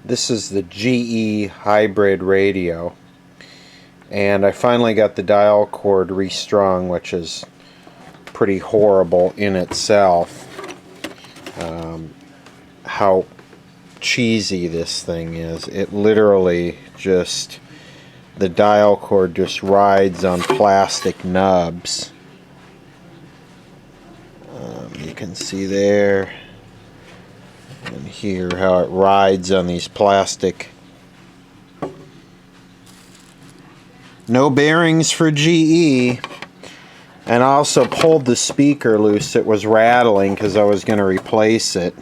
This is the GE Hybrid radio, and I finally got the dial cord restrung, which is pretty horrible in itself. How cheesy this thing is. It literally just, the dial cord just rides on plastic nubs. You can see there and hear how it rides on these plastic. No bearings for GE. And I also pulled the speaker loose. It was rattling because I was going to replace it.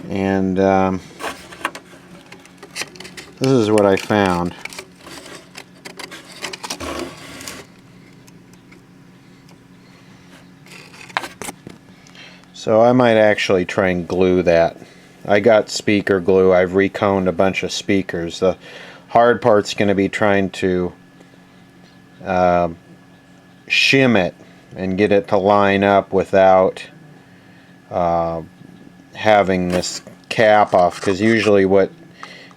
And this is what I found. So I might actually try and glue that. I got speaker glue. I've reconed a bunch of speakers. The hard part's going to be trying to shim it and get it to line up without having this cap off, because usually what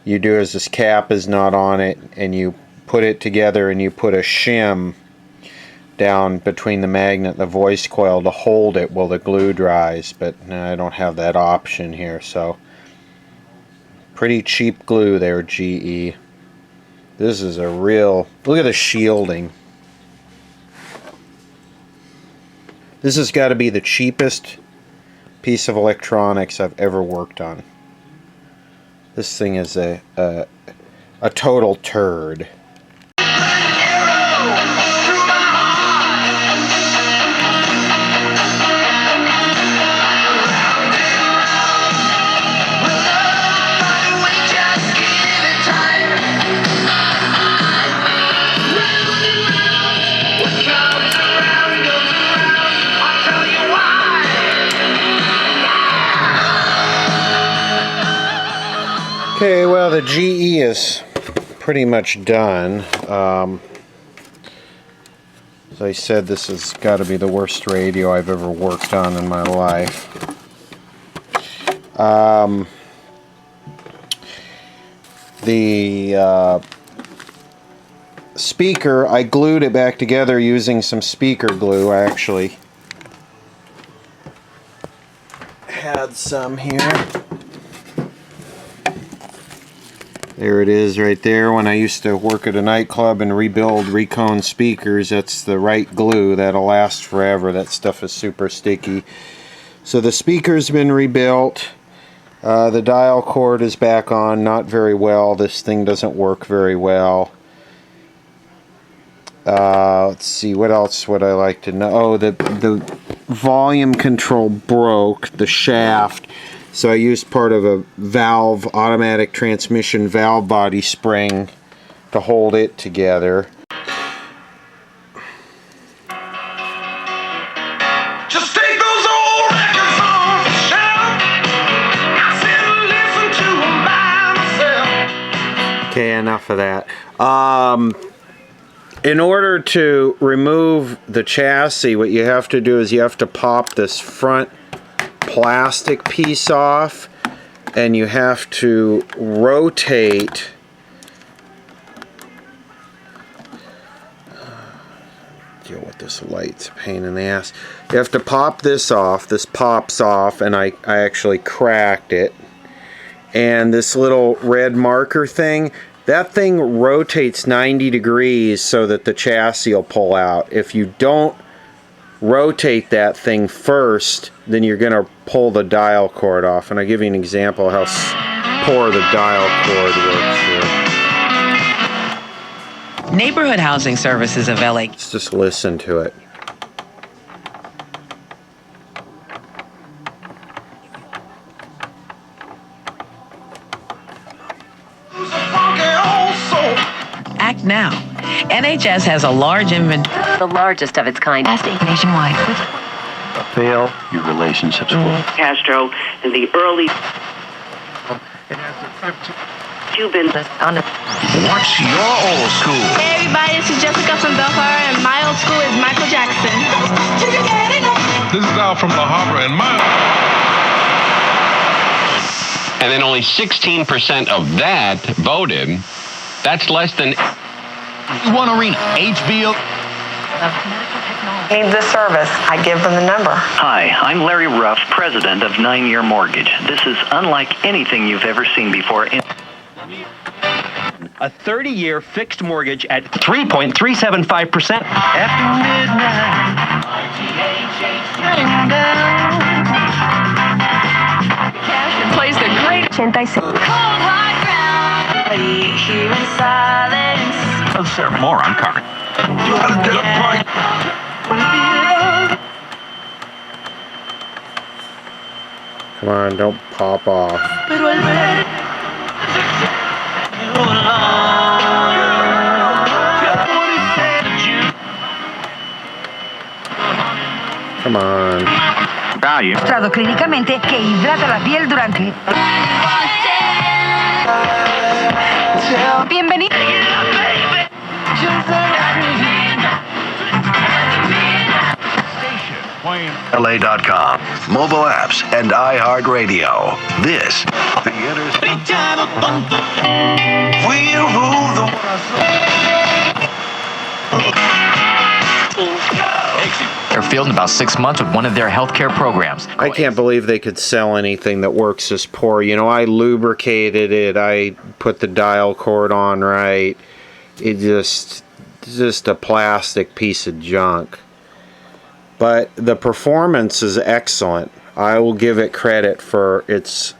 you do is this cap is not on it and you put it together and you put a shim down between the magnet and the voice coil to hold it while the glue dries, but I don't have that option here. So pretty cheap glue there, GE. This is a real, look at the shielding. This has got to be the cheapest piece of electronics I've ever worked on. This thing is a total turd. Okay, well, the GE is pretty much done. As I said, this has got to be the worst radio I've ever worked on in my life. The speaker, I glued it back together using some speaker glue. I actually had some here. There it is right there. When I used to work at a nightclub and rebuild recone speakers, that's the right glue. That'll last forever. That stuff is super sticky. So the speaker's been rebuilt. The dial cord is back on. Not very well. This thing doesn't work very well. Let's see, what else would I like to know? Oh, the volume control broke, the shaft. So I used part of a valve, automatic transmission valve body spring to hold it together. Just take those old records off the shelf. I sit and listen to them by myself. Okay, enough of that. In order to remove the chassis, what you have to do is you have to pop this front plastic piece off, and you have to rotate deal with this light, it's a pain in the ass. You have to pop this off. This pops off, and I actually cracked it. And this little red marker thing, that thing rotates 90 degrees so that the chassis will pull out. If you don't rotate that thing first, then you're going to pull the dial cord off. And I'll give you an example of how poor the dial cord works here. Neighborhood Housing Services of LA. Let's just listen to it. Act now. NHS has a large inventory. The largest of its kind. Nationwide. Fail your relationships with Castro in the early Cuban. What's your old school? Hey everybody, this is Jessica from Belfire, and my old school is Michael Jackson. This is Al from La Habra, and my and then only 16% of that voted. That's less than One Arena, HBO. Need the service. I give them the number. Hi, I'm Larry Ruff, president of 9 Year Mortgage. This is unlike anything you've ever seen before. A 30-year fixed mortgage at 3.375%. After midnight. Cash plays the great 86. More on card. Come on, don't pop off. Come on. Value. Mostrado clínicamente que hidrata la piel durante. Bienvenido. LA.com, mobile apps, and iHeartRadio. This, the interstate. We rule the They're fielding about 6 months with one of their healthcare programs. I can't believe they could sell anything that works this poor. You know, I lubricated it. I put the dial cord on right. It just a plastic piece of junk. But the performance is excellent. I will give it credit for its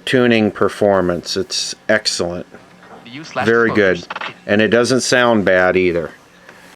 tuning performance. It's excellent. Very good. And it doesn't sound bad either.